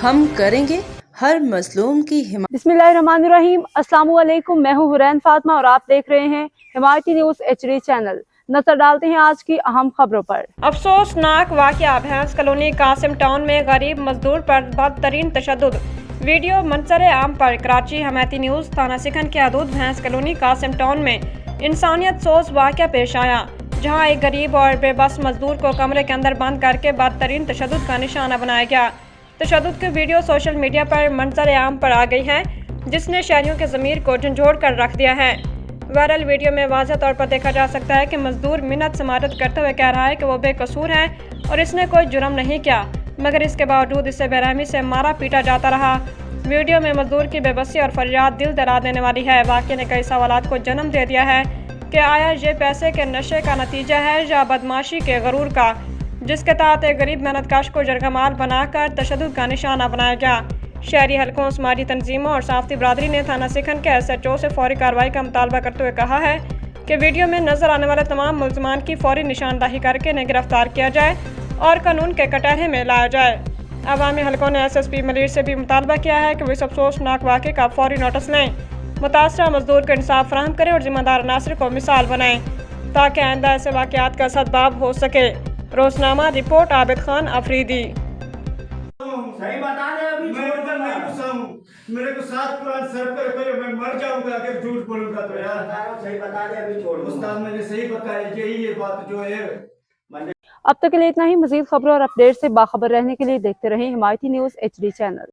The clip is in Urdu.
ہم کریں گے ہر مظلوم کی حمایت۔ بسمillahirrahmanirrahim، السلام علیکم، میں ہوں حرین فاطمہ اور آپ دیکھ رہے ہیں حمایتی نیوز HD چینل۔ نظر ڈالتے ہیں آج کی اہم خبروں پر۔ افسوسناک واقعہ، بھینس کالونی قاسم ٹاؤن میں غریب مزدور پر بدترین تشدد، ویڈیو منظر عام پر۔ کراچی، حمایتی نیوز۔ تھانہ سکھن کے حدود بھینس کالونی قاسم ٹاؤن میں انسانیت سوز واقعہ پیش آیا، جہاں ایک غریب اور بے بس مزدور کو کمرے کے اندر بند کر کے بدترین تشدد کا نشانہ بنایا گیا۔ تشدد کی ویڈیو سوشل میڈیا پر منظر عام پر آ گئی ہے، جس نے شہریوں کے ضمیر کو جھنجھوڑ کر رکھ دیا ہے۔ وائرل ویڈیو میں واضح طور پر دیکھا جا سکتا ہے کہ مزدور منت سماجت کرتے ہوئے کہہ رہا ہے کہ وہ بے قصور ہے اور اس نے کوئی جرم نہیں کیا، مگر اس کے باوجود اسے بے رحمی سے مارا پیٹا جاتا رہا۔ ویڈیو میں مزدور کی بے بسی اور فریاد دل دہلا دینے والی ہے۔ واقعے نے کئی سوالات کو جنم دے دیا ہے کہ آیا یہ پیسے کے نشے کا نتیجہ ہے یا بدمعاشی کے غرور کا، جس کے تحت ایک غریب محنت کش کو جرگمال بنا کر تشدد کا نشانہ بنایا گیا۔ شہری حلقوں، سماجی تنظیموں اور صحافتی برادری نے تھانہ سکھن کے SHO سے فوری کارروائی کا مطالبہ کرتے ہوئے کہا ہے کہ ویڈیو میں نظر آنے والے تمام ملزمان کی فوری نشاندہی کر کے انہیں گرفتار کیا جائے اور قانون کے کٹہرے میں لایا جائے۔ عوامی حلقوں نے SSP ملیر سے بھی مطالبہ کیا ہے کہ وہ اس افسوسناک واقعے کا فوری نوٹس لیں، متاثرہ مزدور کو انصاف فراہم کریں اور ذمہ دار عناصر کو مثال بنائیں تاکہ آئندہ ایسے واقعات کا سدباب ہو سکے۔ روزنامہ رپورٹ، عابد خان آفریدی۔ صحیح بتا دے، ابھی چھوڑ کر نہیں غصہ ہوں، میرے کو 7 قرآن سر پر کوئی میں مر جاؤں گا اگر جھوٹ بولوں گا تو یار۔ صحیح بتا دے، ابھی چھوڑ۔ استاد میں نے صحیح بتایا، یہی یہ بات جو ہے۔ اب تک کے لیے اتنا ہی۔ مزید خبروں اور اپڈیٹ سے باخبر رہنے کے لیے دیکھتے رہیں حمایتی نیوز HD چینل۔